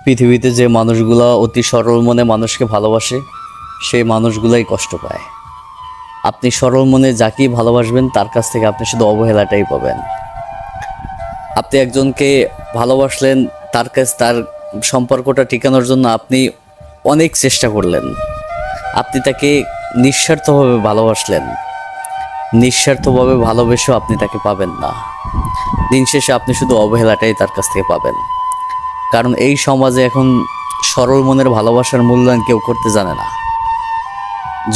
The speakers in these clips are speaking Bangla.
পৃথিবীতে যে মানুষগুলো অতি সরল মনে মানুষকে ভালোবাসে সেই মানুষগুলাই কষ্ট পায়। আপনি সরল মনে যাকেই ভালোবাসবেন তার কাছ থেকে আপনি শুধু অবহেলাটাই পাবেন। আপনি একজনকে ভালোবাসলেন, তার সম্পর্কটা টিকানোর জন্য আপনি অনেক চেষ্টা করলেন, আপনি তাকে নিঃস্বার্থভাবে ভালোবাসলেন, নিঃস্বার্থভাবে ভালোবেসেও আপনি তাকে পাবেন না। দিন শেষে আপনি শুধু অবহেলাটাই তার কাছ থেকে পাবেন। কারণ এই সমাজে এখন সরল মনের ভালোবাসার মূল্যায়ন কেউ করতে জানে না।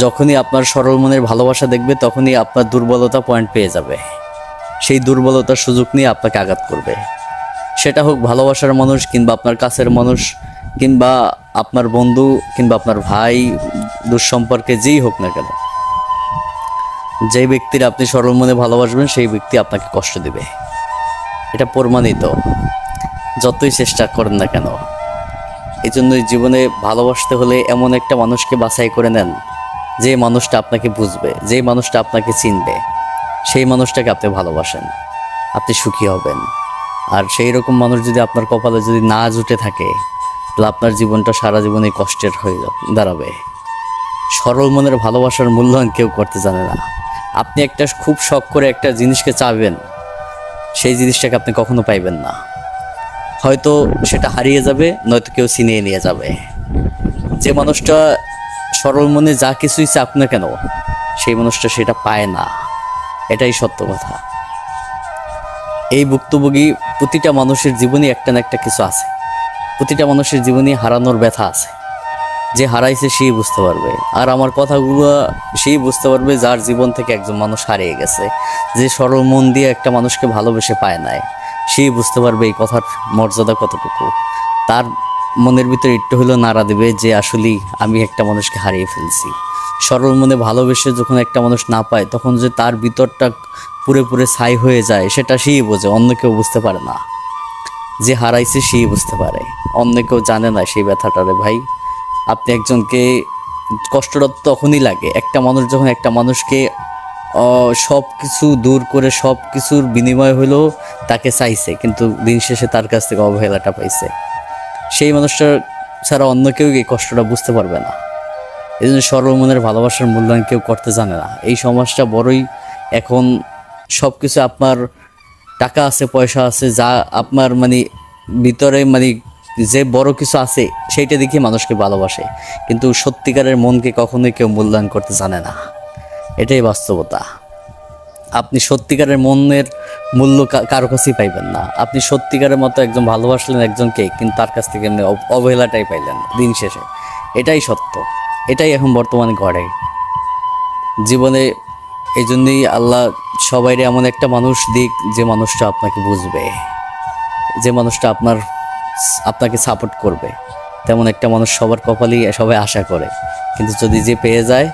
যখনই আপনার সরল মনের ভালোবাসা দেখবে তখনই আপনার দুর্বলতা পয়েন্ট পেয়ে যাবে, সেই দুর্বলতার সুযোগ নিয়ে আপনাকে আঘাত করবে। সেটা হোক ভালোবাসার মানুষ, কিংবা আপনার কাছের মানুষ, কিংবা আপনার বন্ধু, কিংবা আপনার ভাই, দুঃসম্পর্কে যেই হোক না কেন, যে ব্যক্তির আপনি সরল মনে ভালোবাসবেন সেই ব্যক্তি আপনাকে কষ্ট দেবে। এটা প্রমাণিত, যতই চেষ্টা করেন না কেন। এই জন্যই জীবনে ভালোবাসতে হলে এমন একটা মানুষকে বাছাই করে নেন যে মানুষটা আপনাকে বুঝবে, যে মানুষটা আপনাকে চিনবে, সেই মানুষটাকে আপনি ভালোবাসেন, আপনি সুখী হবেন। আর সেই রকম মানুষ যদি আপনার কপালে যদি না জুটে থাকে তাহলে আপনার জীবনটা সারা জীবনে কষ্টের হয়ে দাঁড়াবে। সরল মনের ভালোবাসার মূল্যায়ন কেউ করতে জানে না। আপনি একটা খুব শখ করে একটা জিনিসকে চাইবেন, সেই জিনিসটাকে আপনি কখনো পাইবেন না। হয়তো সেটা হারিয়ে যাবে, নয়তো কেউ ছিনিয়ে নিয়ে যাবে। যে মানুষটা সরল মনে যা কিছুই চাক না কেন সেই মানুষটা সেটা পায় না, এটাই সত্য কথা। এই ভুক্তভোগী প্রতিটা মানুষের জীবনে একটা না একটা কিছু আছে, প্রতিটা মানুষের জীবনে হারানোর ব্যথা আছে। যে হারাইছে সেই বুঝতে পারবে, আর আমার কথাগুলো সেই বুঝতে পারবে যার জীবন থেকে একজন মানুষ হারিয়ে গেছে। যে সরল মন দিয়ে একটা মানুষকে ভালোবেসে পায় নাই, সেই বুঝতে পারবে এই কথার মর্যাদা কতটুকু। তার মনের ভিতরে একটু হলেও নাড়া দেবে যে আসলেই আমি একটা মানুষকে হারিয়ে ফেলছি। সরল মনে ভালোবেসে যখন একটা মানুষ না পায় তখন যে তার ভিতরটা পুরে পুরে ছাই হয়ে যায় সেটা সেই বোঝে, অন্য কেউ বুঝতে পারে না। যে হারাইছে সেই বুঝতে পারে, অন্য কেউ জানে না সেই ব্যথাটারে। ভাই, আপনি একজনকে কষ্টটা তখনই লাগে একটা মানুষ যখন একটা মানুষকে সব কিছু দূর করে সব কিছুর বিনিময় হলেও তাকে চাইছে, কিন্তু দিন শেষে তার কাছ থেকে অবহেলাটা পাইছে। সেই মানুষটার ছাড়া অন্য কেউ এই কষ্টটা বুঝতে পারবে না। এই জন্য সরল মনের ভালোবাসার মূল্যায়ন কেউ করতে জানে না। এই সমাজটা বড়ই এখন সব কিছু, আপনার টাকা আছে, পয়সা আছে, যা আপনার ভিতরে যে বড় কিছু আছে সেইটা দেখে মানুষকে ভালোবাসে, কিন্তু সত্যিকারের মনকে কখনোই কেউ মূল্যায়ন করতে জানে না। এটাই বাস্তবতা। আপনি সত্যিকারের মনের মূল্য কারো কাছেই পাইবেন না। আপনি সত্যিকারের মতো একজন ভালোবাসলেন একজনকে, কিন্তু তার কাছ থেকে এমনি অবহেলাটাই পাইলেন দিন শেষে। এটাই সত্য, এটাই এখন বর্তমানে ঘটে জীবনে। এই জন্যই আল্লাহ সবাইরে এমন একটা মানুষ দিক যে মানুষটা আপনাকে বুঝবে, যে মানুষটা আপনাকে সাপোর্ট করবে। তেমন একটা মানুষ সবার কপালেই সবাই আশা করে, কিন্তু যদি যে পেয়ে যায়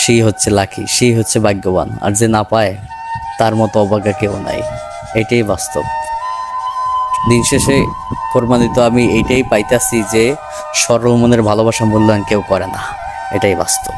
সেই হচ্ছে লাকি, সেই হচ্ছে ভাগ্যবান। আর যে না পায় তার মতো অভাগা কেউ নাই। এটাই বাস্তব। দিন শেষে প্রমাণিত আমি এইটাই পাইতেছি যে সরল মনের ভালোবাসা মূল্যায়ন কেউ করে না, এটাই বাস্তব।